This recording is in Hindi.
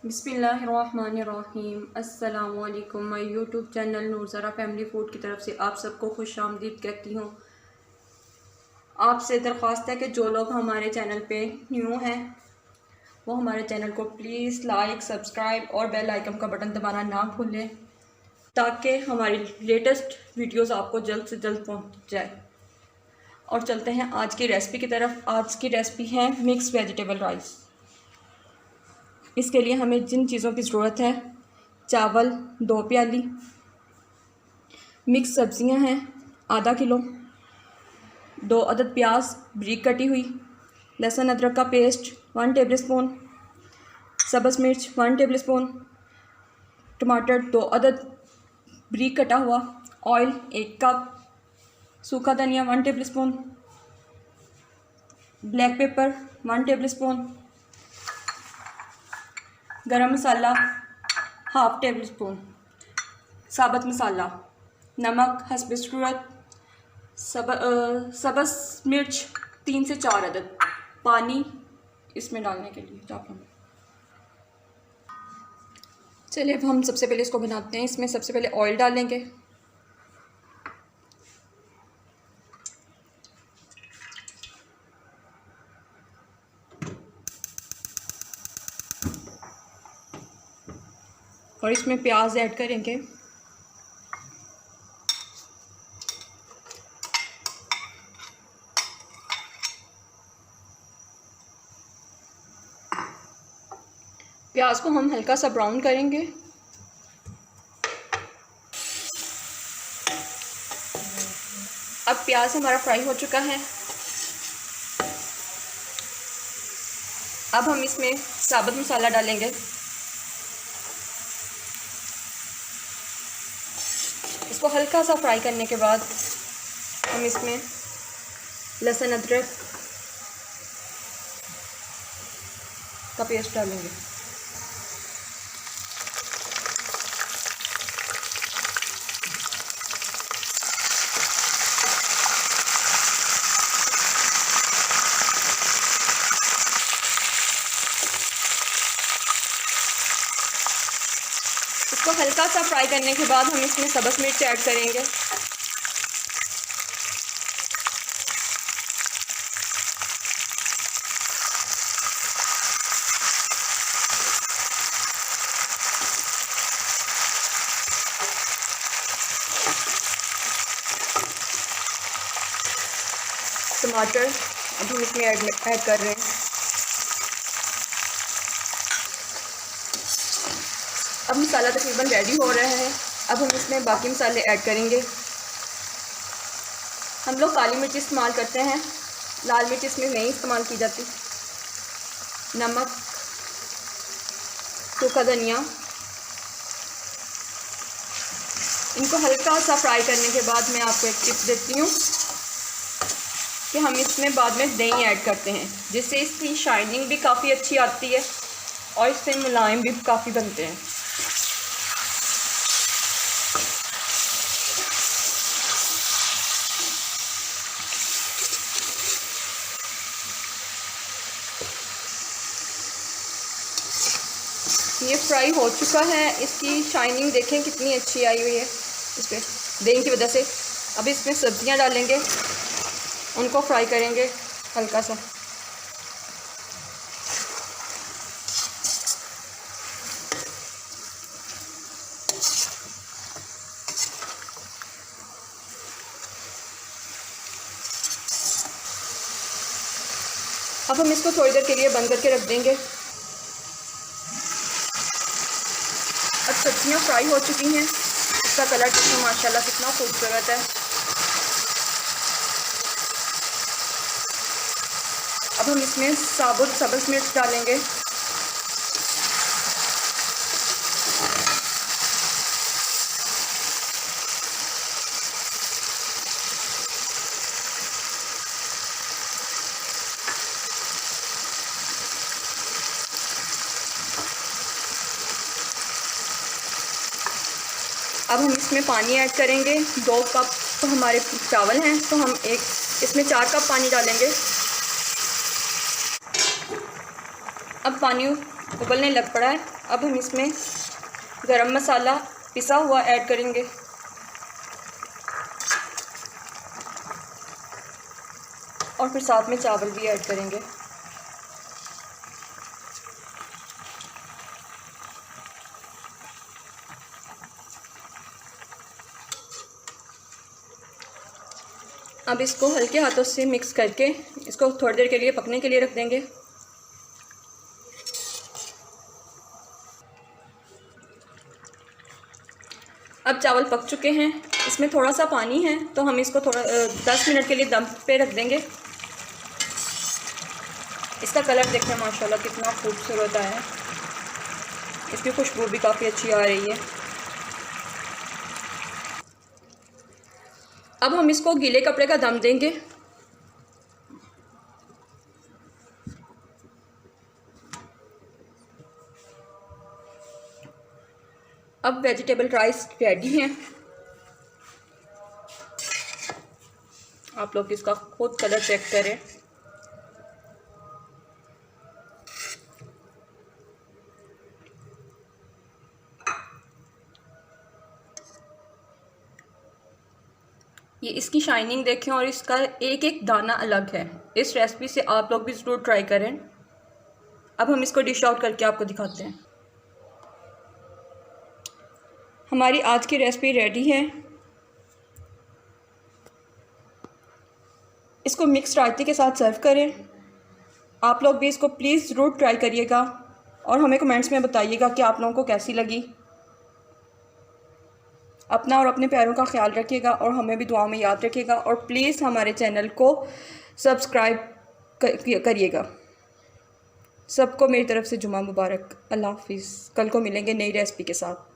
बिस्मिल्लाहिर्रहमानिर्रहीम। अस्सलामुअलैकुम। My YouTube channel Noorzara family food की तरफ से आप सबको खुशामदीद कहती हूँ। आपसे दरख्वास्त है कि जो लोग हमारे चैनल पे न्यू हैं वो हमारे चैनल को प्लीज़ लाइक, सब्सक्राइब और बेल आइकन का बटन दबाना ना भूलें ताकि हमारी लेटेस्ट वीडियोस आपको जल्द से जल्द पहुँच जाए। और चलते हैं आज की रेसिपी की तरफ। आज की रेसिपी है मिक्स वेजिटेबल राइस। इसके लिए हमें जिन चीज़ों की ज़रूरत है, चावल 2 प्याली, मिक्स सब्जियां हैं आधा किलो, 2 अदद प्याज बारीक कटी हुई, लहसुन अदरक का पेस्ट 1 टेबलस्पून, सब्ज़ मिर्च 1 टेबलस्पून, टमाटर 2 अदद बारीक कटा हुआ, ऑयल 1 कप, सूखा धनिया 1 टेबलस्पून, ब्लैक पेपर 1 टेबलस्पून, गरम मसाला 1/2 टेबलस्पून, साबुत मसाला, नमक हस्ब ज़रूरत, सब्ज़ मिर्च 3 से 4 अदद, पानी इसमें डालने के लिए चावलों में। चलिए अब हम सबसे पहले इसको बनाते हैं। इसमें सबसे पहले ऑयल डालेंगे, और इसमें प्याज ऐड करेंगे। प्याज को हम हल्का सा ब्राउन करेंगे। अब प्याज हमारा फ्राई हो चुका है। अब हम इसमें साबुत मसाला डालेंगे। इसको हल्का सा फ्राई करने के बाद हम इसमें लहसुन अदरक का पेस्ट डालेंगे। इसको हल्का सा फ्राई करने के बाद हम इसमें सब्ज़ मिर्च ऐड करेंगे। टमाटर अब हम इसमें ऐड कर रहे हैं। अब मसाला तकरीबन रेडी हो रहा है। अब हम इसमें बाकी मसाले ऐड करेंगे। हम लोग काली मिर्च इस्तेमाल करते हैं, लाल मिर्च इसमें नहीं इस्तेमाल की जाती। नमक, सूखा धनिया। इनको हल्का सा फ्राई करने के बाद मैं आपको एक टिप देती हूँ कि हम इसमें बाद में दही ऐड करते हैं, जिससे इसकी शाइनिंग भी काफ़ी अच्छी आती है और इससे मुलायम भी काफ़ी बनते हैं। ये फ्राई हो चुका है। इसकी शाइनिंग देखें कितनी अच्छी आई हुई है इस पर दही की वजह से। अब इसमें सब्जियां डालेंगे, उनको फ्राई करेंगे हल्का सा। अब हम इसको थोड़ी देर के लिए बंद करके रख देंगे। अब सब्जियां फ्राई हो चुकी हैं। इसका कलर देखिए माशाल्लाह कितना खूबसूरत है। अब हम इसमें साबुत सब्ज़ मिर्च डालेंगे। अब हम इसमें पानी ऐड करेंगे। 2 कप तो हमारे चावल हैं, तो हम इसमें 4 कप पानी डालेंगे। अब पानी उबलने लग पड़ा है। अब हम इसमें गरम मसाला पिसा हुआ ऐड करेंगे। और फिर साथ में चावल भी ऐड करेंगे। अब इसको हल्के हाथों से मिक्स करके इसको थोड़ी देर के लिए पकने के लिए रख देंगे। अब चावल पक चुके हैं, इसमें थोड़ा सा पानी है तो हम इसको थोड़ा 10 मिनट के लिए दम पे रख देंगे। इसका कलर देखें माशाल्लाह कितना खूबसूरत आया है। इसकी खुशबू भी काफ़ी अच्छी आ रही है। अब हम इसको गीले कपड़े का दम देंगे। अब वेजिटेबल राइस रेडी हैं। आप लोग इसका खुद कलर चेक करें। ये इसकी शाइनिंग देखें और इसका एक एक दाना अलग है। इस रेसिपी से आप लोग भी ज़रूर ट्राई करें। अब हम इसको डिश आउट करके आपको दिखाते हैं। हमारी आज की रेसिपी रेडी है। इसको मिक्स रायते के साथ सर्व करें। आप लोग भी इसको प्लीज़ ज़रूर ट्राई करिएगा और हमें कमेंट्स में बताइएगा कि आप लोगों को कैसी लगी। अपना और अपने प्यारों का ख्याल रखिएगा और हमें भी दुआओं में याद रखिएगा। और प्लीज़ हमारे चैनल को सब्सक्राइब करिएगा। सबको मेरी तरफ़ से जुमा मुबारक। अल्लाह हाफिज़। कल को मिलेंगे नई रेसिपी के साथ।